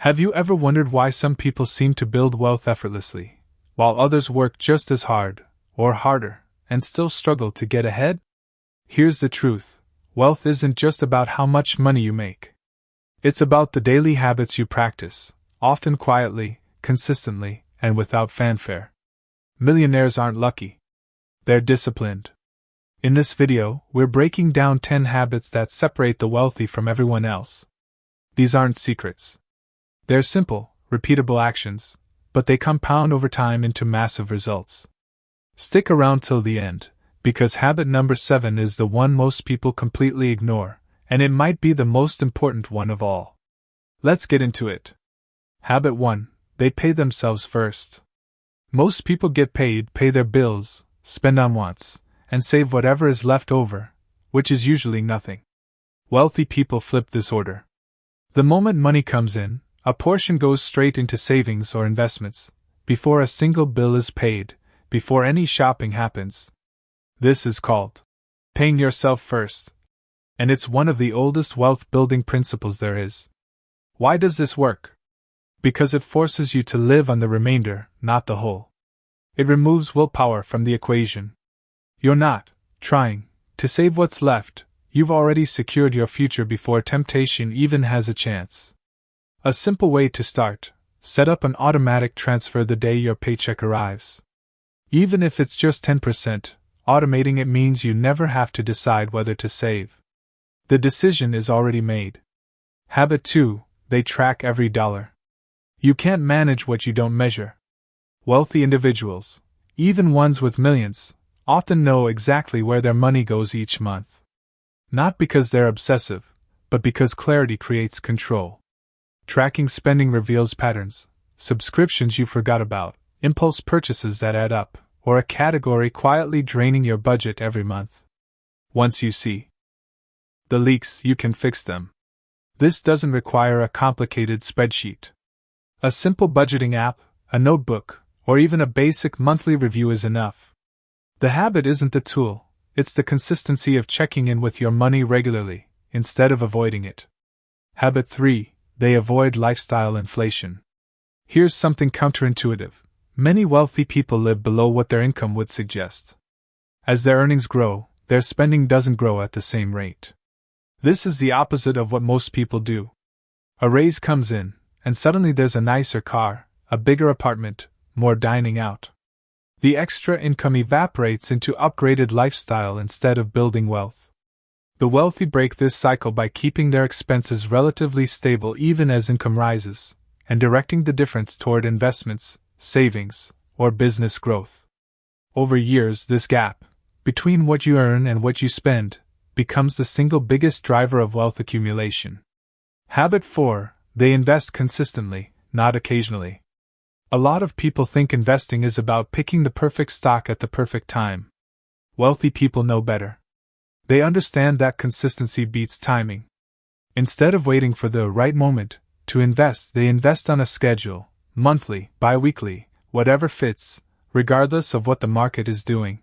Have you ever wondered why some people seem to build wealth effortlessly, while others work just as hard, or harder, and still struggle to get ahead? Here's the truth: wealth isn't just about how much money you make. It's about the daily habits you practice, often quietly, consistently, and without fanfare. Millionaires aren't lucky. They're disciplined. In this video, we're breaking down 10 habits that separate the wealthy from everyone else. These aren't secrets. They're simple, repeatable actions, but they compound over time into massive results. Stick around till the end, because habit number 7 is the one most people completely ignore, and it might be the most important one of all. Let's get into it. Habit 1: they pay themselves first. Most people get paid, pay their bills, spend on wants, and save whatever is left over, which is usually nothing. Wealthy people flip this order. The moment money comes in, a portion goes straight into savings or investments, before a single bill is paid, before any shopping happens. This is called paying yourself first, and it's one of the oldest wealth-building principles there is. Why does this work? Because it forces you to live on the remainder, not the whole. It removes willpower from the equation. You're not trying to save what's left, you've already secured your future before temptation even has a chance. A simple way to start: set up an automatic transfer the day your paycheck arrives. Even if it's just 10%, automating it means you never have to decide whether to save. The decision is already made. Habit 2: they track every dollar. You can't manage what you don't measure. Wealthy individuals, even ones with millions, often know exactly where their money goes each month. Not because they're obsessive, but because clarity creates control. Tracking spending reveals patterns, subscriptions you forgot about, impulse purchases that add up, or a category quietly draining your budget every month. Once you see the leaks, you can fix them. This doesn't require a complicated spreadsheet. A simple budgeting app, a notebook, or even a basic monthly review is enough. The habit isn't the tool, it's the consistency of checking in with your money regularly, instead of avoiding it. Habit 3: they avoid lifestyle inflation. Here's something counterintuitive. Many wealthy people live below what their income would suggest. As their earnings grow, their spending doesn't grow at the same rate. This is the opposite of what most people do. A raise comes in, and suddenly there's a nicer car, a bigger apartment, more dining out. The extra income evaporates into upgraded lifestyle instead of building wealth. The wealthy break this cycle by keeping their expenses relatively stable even as income rises, and directing the difference toward investments, savings, or business growth. Over years, this gap between what you earn and what you spend becomes the single biggest driver of wealth accumulation. Habit 4: they invest consistently, not occasionally. A lot of people think investing is about picking the perfect stock at the perfect time. Wealthy people know better. They understand that consistency beats timing. Instead of waiting for the right moment to invest, they invest on a schedule, monthly, bi-weekly, whatever fits, regardless of what the market is doing.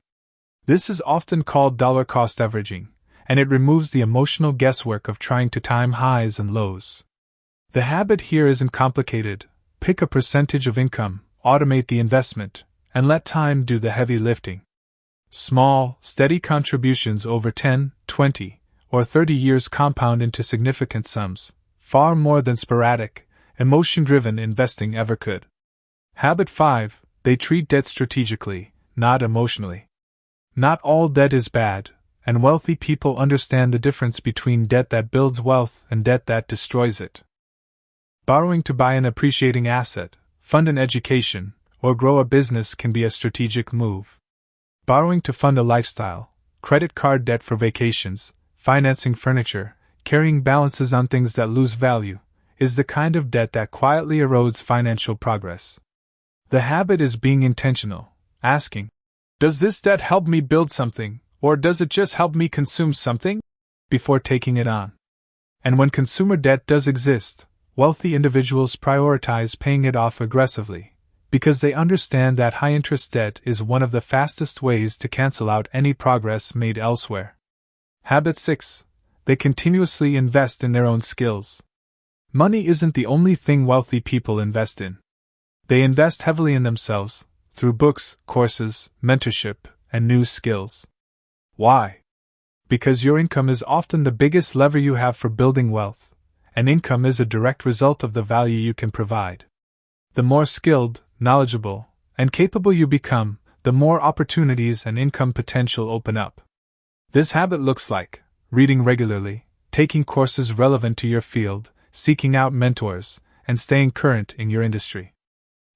This is often called dollar cost averaging, and it removes the emotional guesswork of trying to time highs and lows. The habit here isn't complicated. Pick a percentage of income, automate the investment, and let time do the heavy lifting. Small, steady contributions over 10, 20, or 30 years compound into significant sums, far more than sporadic, emotion-driven investing ever could. Habit 5: they treat debt strategically, not emotionally. Not all debt is bad, and wealthy people understand the difference between debt that builds wealth and debt that destroys it. Borrowing to buy an appreciating asset, fund an education, or grow a business can be a strategic move. Borrowing to fund a lifestyle, credit card debt for vacations, financing furniture, carrying balances on things that lose value, is the kind of debt that quietly erodes financial progress. The habit is being intentional, asking, does this debt help me build something, or does it just help me consume something? Before taking it on. And when consumer debt does exist, wealthy individuals prioritize paying it off aggressively, because they understand that high-interest debt is one of the fastest ways to cancel out any progress made elsewhere. Habit 6: they continuously invest in their own skills. Money isn't the only thing wealthy people invest in. They invest heavily in themselves, through books, courses, mentorship, and new skills. Why? Because your income is often the biggest lever you have for building wealth, and income is a direct result of the value you can provide. The more skilled, knowledgeable, and capable you become, the more opportunities and income potential open up. This habit looks like reading regularly, taking courses relevant to your field, seeking out mentors, and staying current in your industry.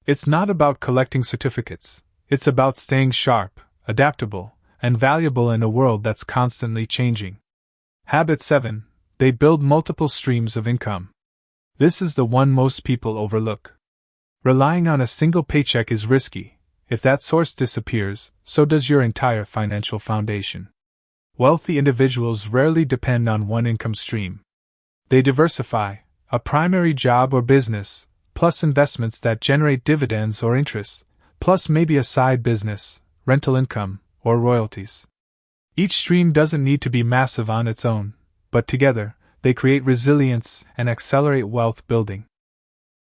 It's not about collecting certificates, it's about staying sharp, adaptable, and valuable in a world that's constantly changing. Habit 7. They build multiple streams of income. This is the one most people overlook. Relying on a single paycheck is risky. If that source disappears, so does your entire financial foundation. Wealthy individuals rarely depend on one income stream. They diversify, a primary job or business, plus investments that generate dividends or interest, plus maybe a side business, rental income, or royalties. Each stream doesn't need to be massive on its own, but together, they create resilience and accelerate wealth building.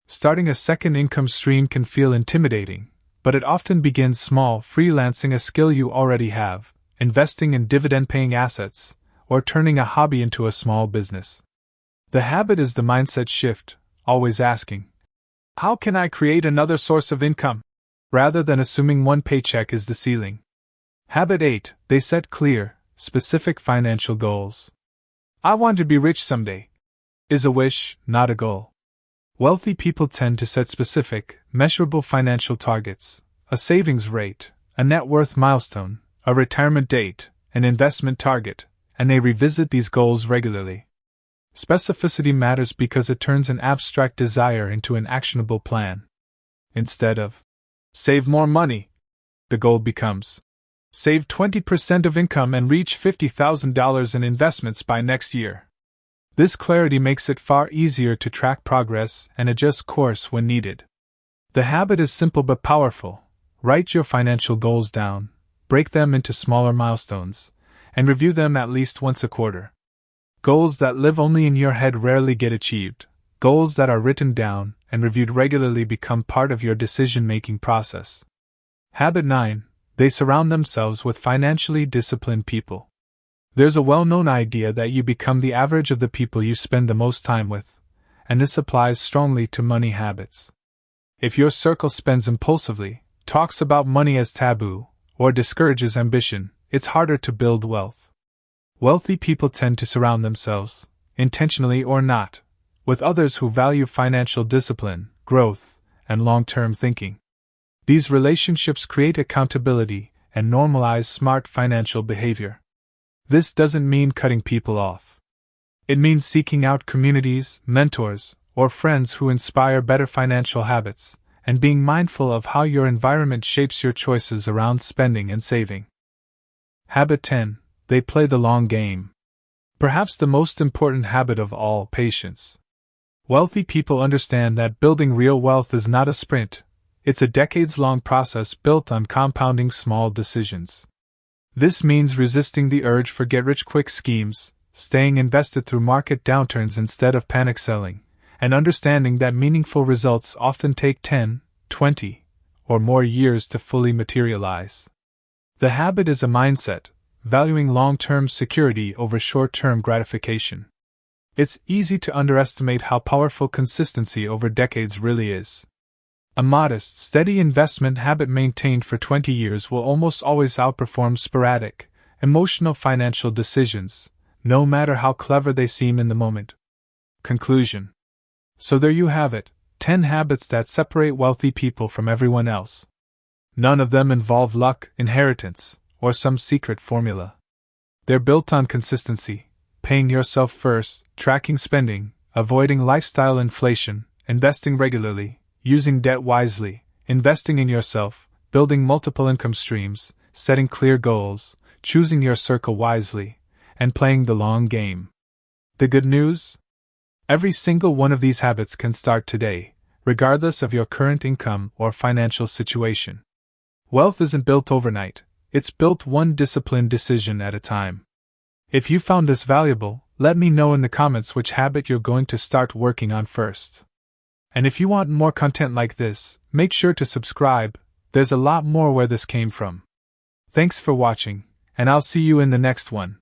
Starting a second income stream can feel intimidating, but it often begins small, freelancing a skill you already have, investing in dividend-paying assets, or turning a hobby into a small business. The habit is the mindset shift, always asking, how can I create another source of income? Rather than assuming one paycheck is the ceiling. Habit 8. They set clear, specific financial goals. I want to be rich someday is a wish, not a goal. Wealthy people tend to set specific, measurable financial targets, a savings rate, a net worth milestone, a retirement date, an investment target, and they revisit these goals regularly. Specificity matters because it turns an abstract desire into an actionable plan. Instead of, save more money, the goal becomes, save 20% of income and reach $50,000 in investments by next year. This clarity makes it far easier to track progress and adjust course when needed. The habit is simple but powerful. Write your financial goals down, break them into smaller milestones, and review them at least once a quarter. Goals that live only in your head rarely get achieved. Goals that are written down and reviewed regularly become part of your decision-making process. Habit 9. They surround themselves with financially disciplined people. There's a well-known idea that you become the average of the people you spend the most time with, and this applies strongly to money habits. If your circle spends impulsively, talks about money as taboo, or discourages ambition, it's harder to build wealth. Wealthy people tend to surround themselves, intentionally or not, with others who value financial discipline, growth, and long-term thinking. These relationships create accountability and normalize smart financial behavior. This doesn't mean cutting people off. It means seeking out communities, mentors, or friends who inspire better financial habits, and being mindful of how your environment shapes your choices around spending and saving. Habit 10. They play the long game. Perhaps the most important habit of all, patience. Wealthy people understand that building real wealth is not a sprint, it's a decades-long process built on compounding small decisions. This means resisting the urge for get-rich-quick schemes, staying invested through market downturns instead of panic selling, and understanding that meaningful results often take 10, 20, or more years to fully materialize. The habit is a mindset, valuing long-term security over short-term gratification. It's easy to underestimate how powerful consistency over decades really is. A modest, steady investment habit maintained for 20 years will almost always outperform sporadic, emotional financial decisions, no matter how clever they seem in the moment. Conclusion. So there you have it, 10 habits that separate wealthy people from everyone else. None of them involve luck, inheritance, or some secret formula. They're built on consistency, paying yourself first, tracking spending, avoiding lifestyle inflation, investing regularly, using debt wisely, investing in yourself, building multiple income streams, setting clear goals, choosing your circle wisely, and playing the long game. The good news? Every single one of these habits can start today, regardless of your current income or financial situation. Wealth isn't built overnight, it's built one disciplined decision at a time. If you found this valuable, Let me know in the comments which habit you're going to start working on first. And if you want more content like this, make sure to subscribe, there's a lot more where this came from. Thanks for watching, and I'll see you in the next one.